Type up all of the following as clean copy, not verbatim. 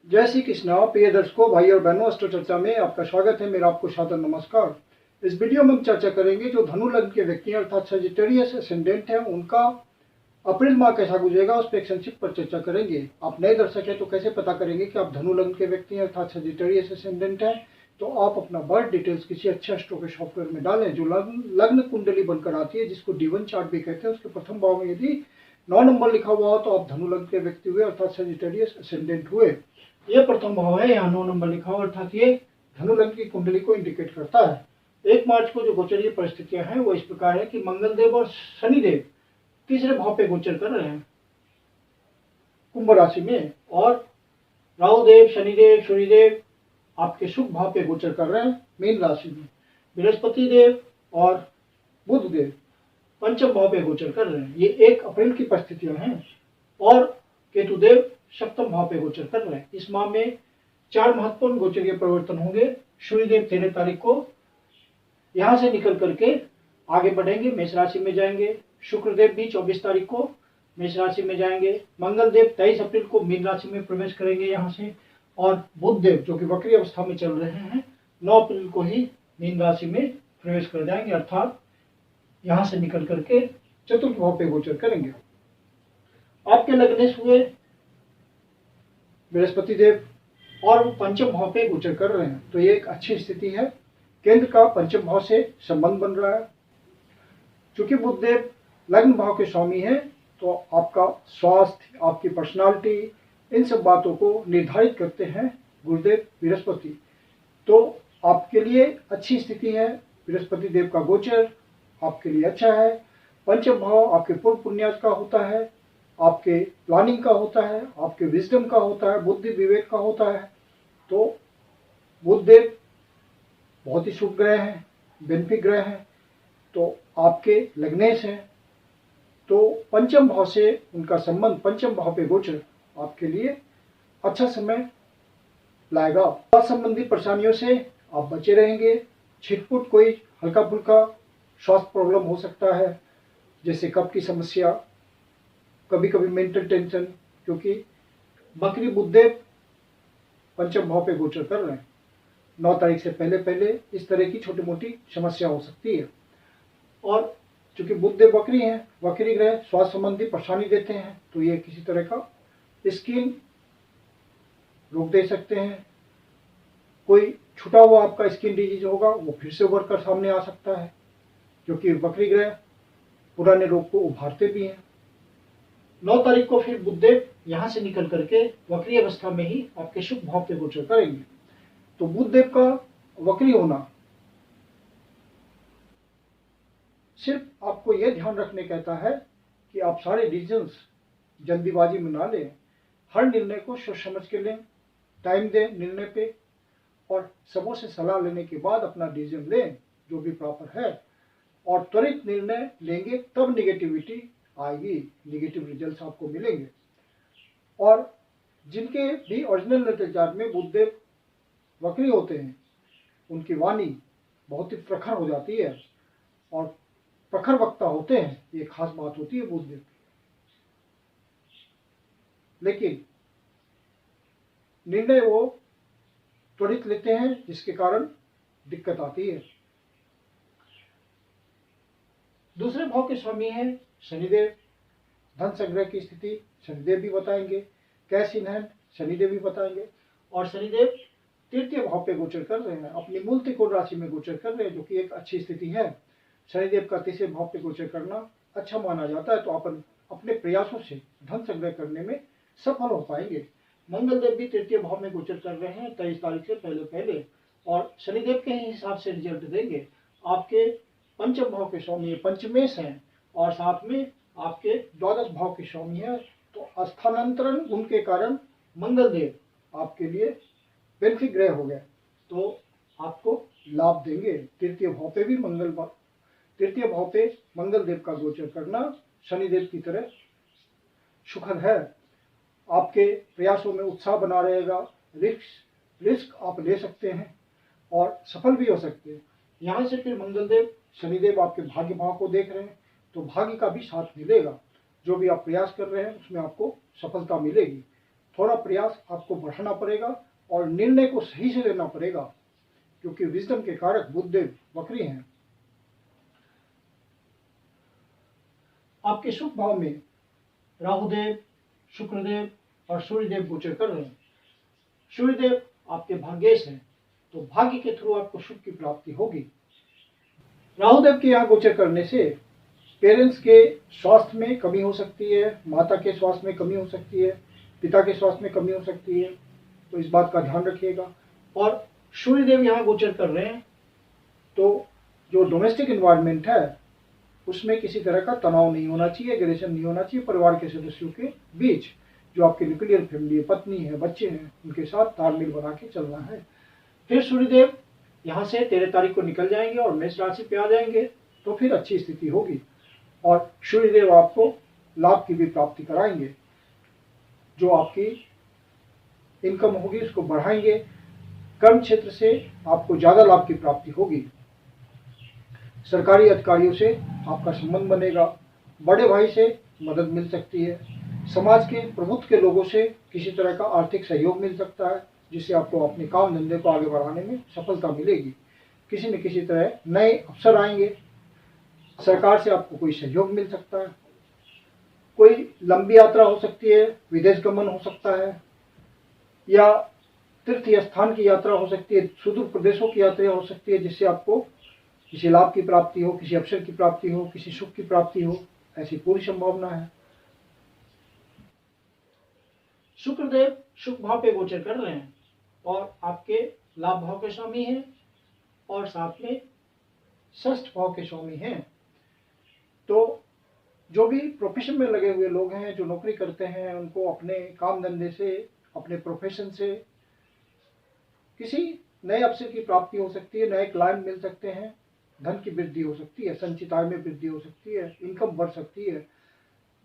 जय श्री कृष्णा। प्रिय दर्शकों, भाई और बहनों, अस्ट्रो चर्चा में आपका स्वागत है। मेरा आपको सादर नमस्कार। इस वीडियो में हम चर्चा करेंगे जो धनु लग्न के व्यक्ति अर्थात सजिटेरियस असेंडेंट है, उनका अप्रैल माह कैसा गुजरेगा उस पर एक संक्षिप्त पर चर्चा करेंगे। आप नए दर्शक हैं तो कैसे पता करेंगे कि आप धनु लग्न के व्यक्ति हैं अर्थात सजिटेरियस असेंडेंट हैं? तो आप अपना बर्थ डिटेल्स किसी अच्छे एस्ट्रो के सॉफ्टवेयर में डालें जो लग्न कुंडली बनकर आती है, जिसको D1 चार्ट भी कहते हैं। उसके प्रथम भाव में यदि 9 नंबर लिखा हुआ हो तो आप धनु लग्न के व्यक्ति हुए अर्थात सजिटेरियस असेंडेंट हुए। ये प्रथम भाव है, यहाँ 9 नंबर लिखा हुआ अर्थात ये धनु लग्न की कुंडली को इंडिकेट करता है। 1 मार्च को जो गोचरीय परिस्थितियां हैं वो इस प्रकार है कि मंगल देव और शनिदेव तीसरे भाव पे गोचर कर रहे हैं कुंभ राशि में, और राहु देव, शनिदेव, सूर्यदेव आपके शुभ भाव पे गोचर कर रहे हैं मीन राशि में। बृहस्पति देव और बुध देव पंचम भाव पे गोचर कर रहे हैं। ये 1 अप्रैल की परिस्थितियां हैं। और केतु देव सप्तम भाव पे गोचर कर रहे हैं। इस माह में 4 महत्वपूर्ण गोचरीय परिवर्तन होंगे। सूर्यदेव 13 तारीख को यहां से निकल करके आगे बढ़ेंगे, मेष राशि में जाएंगे। शुक्रदेव भी 24 तारीख को मेष राशि में जाएंगे। मंगल देव 23 अप्रैल को मीन राशि में प्रवेश करेंगे यहाँ से। और बुध देव जो कि वक्री अवस्था में चल रहे हैं 9 अप्रैल को ही मीन राशि में प्रवेश कर जाएंगे, अर्थात यहाँ से निकल करके चतुर्थ भाव पे गोचर करेंगे। आपके लग्नेश हुए बृहस्पति देव और वो पंचम भाव पे गोचर कर रहे हैं, तो ये एक अच्छी स्थिति है। केंद्र का पंचम भाव से संबंध बन रहा है। चूंकि बुधदेव लग्न भाव के स्वामी है तो आपका स्वास्थ्य, आपकी पर्सनालिटी, इन सब बातों को निर्धारित करते हैं गुरुदेव बृहस्पति। तो आपके लिए अच्छी स्थिति है। बृहस्पति देव का गोचर आपके लिए अच्छा है। पंचम भाव आपके पूर्व पुण्याज का होता है, आपके प्लानिंग का होता है, आपके विजडम का होता है, बुद्धि विवेक का होता है। तो बुधदेव बहुत ही शुभ ग्रह हैं, बेनिफिक ग्रह हैं, तो आपके लग्नेश हैं। तो पंचम भाव से उनका संबंध, पंचम भाव पे गोचर आपके लिए अच्छा समय लाएगा। स्वास्थ्य संबंधी परेशानियों से आप बचे रहेंगे। छिटपुट कोई हल्का फुल्का स्वास्थ्य प्रॉब्लम हो सकता है, जैसे कफ की समस्या, कभी कभी मेंटल टेंशन, क्योंकि वक्री बुधदेव पंचम भाव पे गोचर कर रहे हैं। 9 तारीख से पहले पहले इस तरह की छोटी मोटी समस्या हो सकती है। और चूंकि बुधदेव वक्री हैं, वक्री ग्रह स्वास्थ्य संबंधी परेशानी देते हैं, तो ये किसी तरह का स्किन रोक दे सकते हैं। कोई छुटा हुआ आपका स्किन डिजीज होगा वो फिर से उभर कर सामने आ सकता है, क्योंकि वक्री ग्रह पुराने रोग को उभारते भी हैं। 9 तारीख को फिर बुधदेव यहां से निकल करके वक्री अवस्था में ही आपके शुभ भाव पे गोचर करेंगे। तो बुधदेव का वक्री होना सिर्फ आपको यह ध्यान रखने कहता है कि आप सारे डिसीजंस जल्दीबाजी में ना लें। हर निर्णय को सोच समझ के लें, टाइम दें निर्णय पे, और सबों से सलाह लेने के बाद अपना डिसीजन लें जो भी प्रॉपर है। और त्वरित निर्णय लेंगे तब निगेटिविटी आएगी, निगेटिव रिजल्ट्स आपको मिलेंगे। और जिनके भी ओरिजिनल नेटल चार्ट में बुधदेव वक्री होते हैं उनकी वाणी बहुत ही प्रखर हो जाती है और प्रखर वक्ता होते हैं, ये खास बात होती है बुधदेव की। लेकिन निर्णय वो त्वरित लेते हैं, जिसके कारण दिक्कत आती है। दूसरे भाव के स्वामी हैं शनिदेव। धन संग्रह की स्थिति शनिदेव भी बताएंगे, कैश इन हैंड शनिदेव भी बताएंगे। और शनिदेव तृतीय भाव पे गोचर कर रहे हैं, अपनी मूल त्रिकोण राशि में गोचर कर रहे हैं, जो कि एक अच्छी स्थिति है। शनिदेव का तीसरे भाव पे गोचर करना अच्छा माना जाता है, तो अपन अपने प्रयासों से धन संग्रह करने में सफल हो पाएंगे। मंगल देव भी तृतीय भाव में गोचर कर रहे हैं 23 तारीख से पहले पहले, और शनिदेव के ही हिसाब से रिजल्ट देंगे। आपके पंचम भाव के स्वामी पंचमेश हैं और साथ में आपके द्वादश भाव के स्वामी है। तो स्थानांतरण गुण के कारण मंगल देव आपके लिए बेनिफिक ग्रह हो गए, तो आपको लाभ देंगे। तृतीय भाव पे भी तृतीय भाव पे मंगल देव का गोचर करना शनिदेव की तरह सुखद है। आपके प्रयासों में उत्साह बना रहेगा। रिस्क आप ले सकते हैं और सफल भी हो सकते हैं। यहाँ से फिर मंगल देव शनिदेव आपके भाग्य भाव को देख रहे हैं, तो भाग्य का भी साथ मिलेगा। जो भी आप प्रयास कर रहे हैं उसमें आपको सफलता मिलेगी। थोड़ा प्रयास आपको बढ़ाना पड़ेगा और निर्णय को सही से लेना पड़ेगा, क्योंकि विजडम के कारक बुधदेव वक्री हैं। आपके शुभ भाव में राहुदेव, शुक्रदेव और सूर्यदेव गोचर कर रहे हैं। सूर्यदेव आपके भाग्येश हैं, तो भाग्य के थ्रू आपको शुभ की प्राप्ति होगी। राहुदेव के यहाँ गोचर करने से पेरेंट्स के स्वास्थ्य में कमी हो सकती है, माता के स्वास्थ्य में कमी हो सकती है, पिता के स्वास्थ्य में कमी हो सकती है, तो इस बात का ध्यान रखिएगा। और सूर्यदेव यहाँ गोचर कर रहे हैं, तो जो डोमेस्टिक इन्वायरमेंट है उसमें किसी तरह का तनाव नहीं होना चाहिए, एग्रेशन नहीं होना चाहिए परिवार के सदस्यों के बीच। जो आपकी न्यूक्लियर फैमिली है, पत्नी है, बच्चे हैं, उनके साथ तालमेल बना के चलना है। फिर सूर्यदेव यहाँ से 13 तारीख को निकल जाएंगे और मेष राशि पे आ जाएंगे, तो फिर अच्छी स्थिति होगी और सूर्यदेव आपको लाभ की भी प्राप्ति कराएंगे। जो आपकी इनकम होगी उसको बढ़ाएंगे, कर्म क्षेत्र से आपको ज्यादा लाभ की प्राप्ति होगी, सरकारी अधिकारियों से आपका संबंध बनेगा, बड़े भाई से मदद मिल सकती है, समाज के प्रभुत्व के लोगों से किसी तरह का आर्थिक सहयोग मिल सकता है, जिससे आपको अपने काम धंधे को आगे बढ़ाने में सफलता मिलेगी। किसी न किसी तरह नए अवसर आएंगे, सरकार से आपको कोई सहयोग मिल सकता है, कोई लंबी यात्रा हो सकती है, विदेश गमन हो सकता है, या तीर्थ स्थान की यात्रा हो सकती है, सुदूर प्रदेशों की यात्रा हो सकती है, जिससे आपको किसी लाभ की प्राप्ति हो, किसी अवसर की प्राप्ति हो, किसी सुख की प्राप्ति हो, ऐसी पूरी संभावना है। शुक्रदेव शुभ भाव पे गोचर कर रहे हैं और आपके लाभ भाव के स्वामी हैं और साथ में षष्ठ भाव के स्वामी हैं। तो जो भी प्रोफेशन में लगे हुए लोग हैं, जो नौकरी करते हैं, उनको अपने काम धंधे से, अपने प्रोफेशन से किसी नए अवसर की प्राप्ति हो सकती है, नए क्लाइंट मिल सकते हैं, धन की वृद्धि हो सकती है, संचित आय में वृद्धि हो सकती है, इनकम बढ़ सकती है।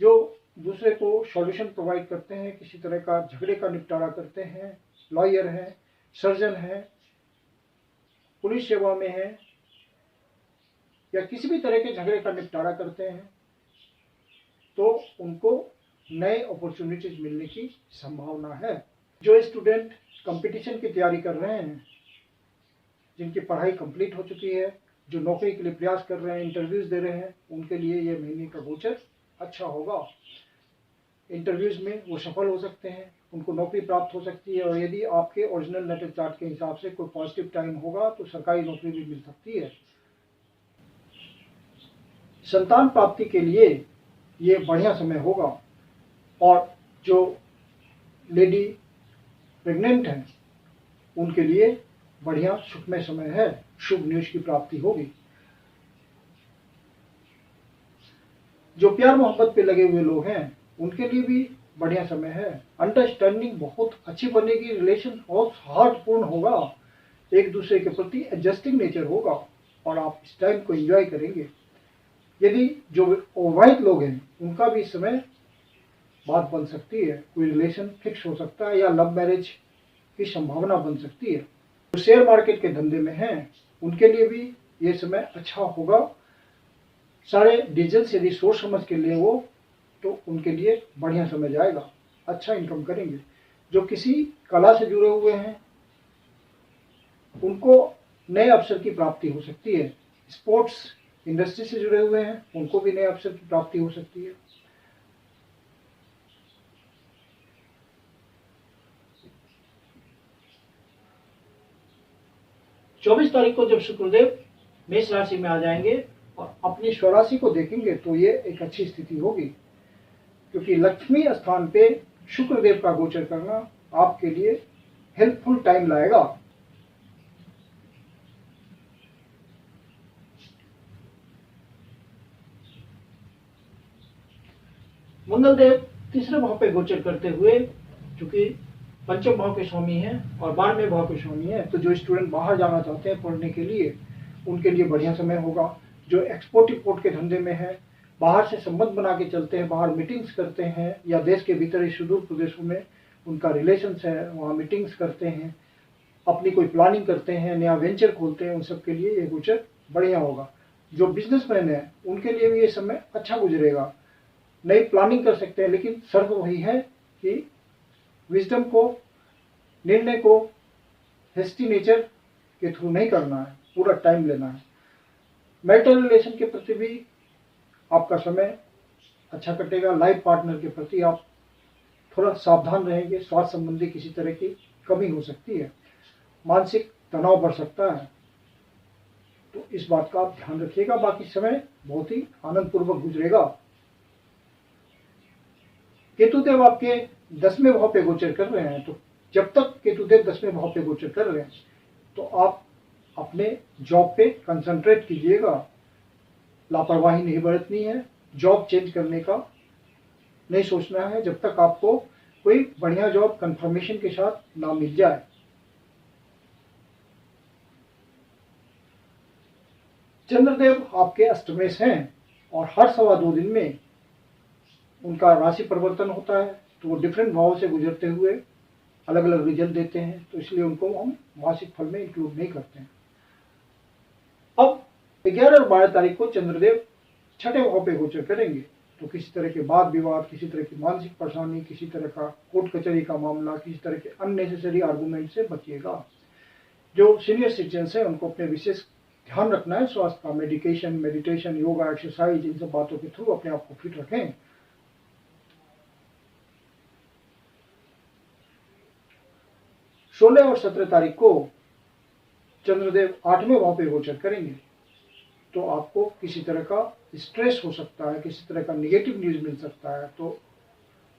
जो दूसरे को सॉल्यूशन प्रोवाइड करते हैं, किसी तरह का झगड़े का निपटारा करते हैं, लॉयर हैं, सर्जन हैं, पुलिस सेवा में हैं, या किसी भी तरह के झगड़े का निपटारा करते हैं, तो उनको नए अपॉर्चुनिटीज मिलने की संभावना है। जो स्टूडेंट कंपटीशन की तैयारी कर रहे हैं, जिनकी पढ़ाई कंप्लीट हो चुकी है, जो नौकरी के लिए प्रयास कर रहे हैं, इंटरव्यूज दे रहे हैं, उनके लिए ये महीने का गोचर अच्छा होगा। इंटरव्यूज में वो सफल हो सकते हैं, उनको नौकरी प्राप्त हो सकती है, और यदि आपके ओरिजिनल नेटल चार्ट के हिसाब से कोई पॉजिटिव टाइम होगा तो सरकारी नौकरी भी मिल सकती है। संतान प्राप्ति के लिए ये बढ़िया समय होगा, और जो लेडी प्रेग्नेंट हैं उनके लिए बढ़िया सुखमय समय है, शुभ न्यूज की प्राप्ति होगी। जो प्यार मोहब्बत पे लगे हुए लोग हैं उनके लिए भी बढ़िया समय है, अंडरस्टैंडिंग बहुत अच्छी बनेगी, रिलेशन बहुत हार्टपूर्ण होगा, एक दूसरे के प्रति एडजस्टिंग नेचर होगा और आप इस टाइम को एंजॉय करेंगे। यदि जो अविवाहित लोग हैं उनका भी इस समय बात बन सकती है, कोई रिलेशन फिक्स हो सकता है या लव मैरिज की संभावना बन सकती है। जो शेयर मार्केट के धंधे में हैं उनके लिए भी ये समय अच्छा होगा, सारे डिसीजन यदि सोच समझ के लिए वो, तो उनके लिए बढ़िया समय जाएगा, अच्छा इनकम करेंगे। जो किसी कला से जुड़े हुए हैं उनको नए अवसर की प्राप्ति हो सकती है, स्पोर्ट्स इंडस्ट्री से जुड़े हुए हैं उनको भी नए अवसर की प्राप्ति हो सकती है। चौबीस तारीख को जब शुक्रदेव मेष राशि में आ जाएंगे और अपनी स्वराशि को देखेंगे तो ये एक अच्छी स्थिति होगी, क्योंकि लक्ष्मी स्थान पे शुक्रदेव का गोचर करना आपके लिए हेल्पफुल टाइम लाएगा। मंगल देव तीसरे भाव पे गोचर करते हुए, चूंकि पंचम भाव के स्वामी हैं और 12वें भाव के स्वामी हैं, तो जो स्टूडेंट बाहर जाना चाहते हैं पढ़ने के लिए उनके लिए बढ़िया समय होगा। जो एक्सपोर्ट इंपोर्ट के धंधे में है, बाहर से संबंध बना के चलते हैं, बाहर मीटिंग्स करते हैं, या देश के भीतर सुदूर प्रदेशों में उनका रिलेशंस है, वहाँ मीटिंग्स करते हैं, अपनी कोई प्लानिंग करते हैं, नया वेंचर खोलते हैं, उन सब के लिए ये गोचर बढ़िया होगा। जो बिजनेसमैन है उनके लिए भी ये समय अच्छा गुजरेगा, नई प्लानिंग कर सकते हैं, लेकिन शर्त वही है कि विजडम को, निर्णय को हेस्टी नेचर के थ्रू नहीं करना है, पूरा टाइम लेना है। मैरिटल रिलेशन के प्रति भी आपका समय अच्छा कटेगा। लाइफ पार्टनर के प्रति आप थोड़ा सावधान रहेंगे, स्वास्थ्य संबंधी किसी तरह की कमी हो सकती है, मानसिक तनाव बढ़ सकता है, तो इस बात का आप ध्यान रखिएगा। बाकी समय बहुत ही आनंद पूर्वक गुजरेगा। केतुदेव आपके 10वें भाव पे गोचर कर रहे हैं, तो जब तक केतुदेव 10वें भाव पे गोचर कर रहे हैं तो आप अपने जॉब पे कंसंट्रेट कीजिएगा, लापरवाही नहीं बरतनी है, जॉब चेंज करने का नहीं सोचना है जब तक आपको कोई बढ़िया जॉब कंफर्मेशन के साथ ना मिल जाए। चंद्रदेव आपके अष्टमेश हैं और हर 2.25 दिन में उनका राशि परिवर्तन होता है, तो वो डिफरेंट भाव से गुजरते हुए अलग अलग रिजल्ट देते हैं, तो इसलिए उनको हम मासिक फल में इंक्लूड नहीं करते हैं। अब 11 और 12 तारीख को चंद्रदेव 6ठे भाव पे गोचर करेंगे, तो किसी तरह के वाद विवाद, किसी तरह की मानसिक परेशानी, किसी तरह का कोर्ट कचहरी का मामला, किसी तरह के अननेसेसरी आर्गूमेंट से बचिएगा। जो सीनियर सिटीजन है उनको अपने विशेष ध्यान रखना है स्वास्थ्य का, मेडिकेशन, मेडिटेशन, योगा, एक्सरसाइज, इन सब बातों के थ्रू अपने आप को फिट रखें। 16 और 17 तारीख को चंद्रदेव 8वें भाव पे गोचर करेंगे, तो आपको किसी तरह का स्ट्रेस हो सकता है, किसी तरह का निगेटिव न्यूज मिल सकता है, तो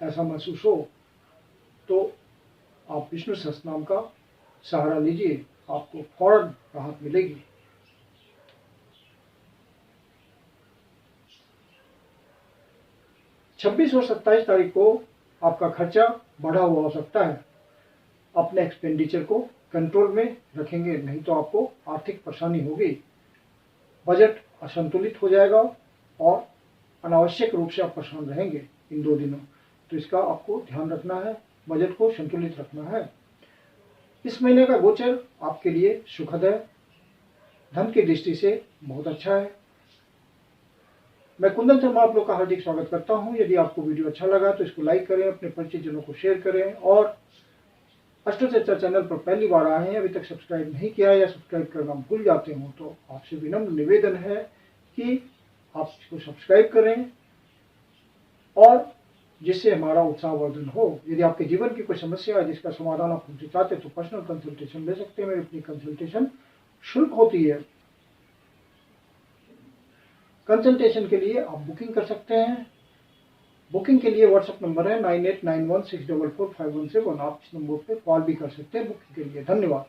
ऐसा महसूस हो तो आप विष्णु सहस्त्रनाम का सहारा लीजिए, आपको फौरन राहत मिलेगी। 26 और 27 तारीख को आपका खर्चा बढ़ा हुआ हो सकता है, अपने एक्सपेंडिचर को कंट्रोल में रखेंगे, नहीं तो आपको आर्थिक परेशानी होगी, बजट असंतुलित हो जाएगा और अनावश्यक रूप से आप परेशान रहेंगे इन 2 दिनों, तो इसका आपको ध्यान रखना है, बजट को संतुलित रखना है। इस महीने का गोचर आपके लिए सुखद है, धन की दृष्टि से बहुत अच्छा है। मैं कुंदन शर्मा आप लोग का हार्दिक स्वागत करता हूं। यदि आपको वीडियो अच्छा लगा तो इसको लाइक करें, अपने परिचित जनों को शेयर करें, और अष्टो चर्चा चैनल पर पहली बार आए हैं, अभी तक सब्सक्राइब नहीं किया या सब्सक्राइब करना भूल जाते हो, तो आपसे विनम्र निवेदन है कि आप इसको सब्सक्राइब करें, और जिससे हमारा उत्साहवर्धन हो। यदि आपके जीवन की कोई समस्या है जिसका समाधान आप हमसे चाहते तो पर्सनल कंसल्टेशन ले सकते हैं। मेरी अपनी कंसल्टेशन शुल्क होती है। कंसल्टेशन के लिए आप बुकिंग कर सकते हैं। बुकिंग के लिए व्हाट्सएप नंबर है 9891644517। आप इस नंबर पर कॉल भी कर सकते हैं बुकिंग के लिए। धन्यवाद।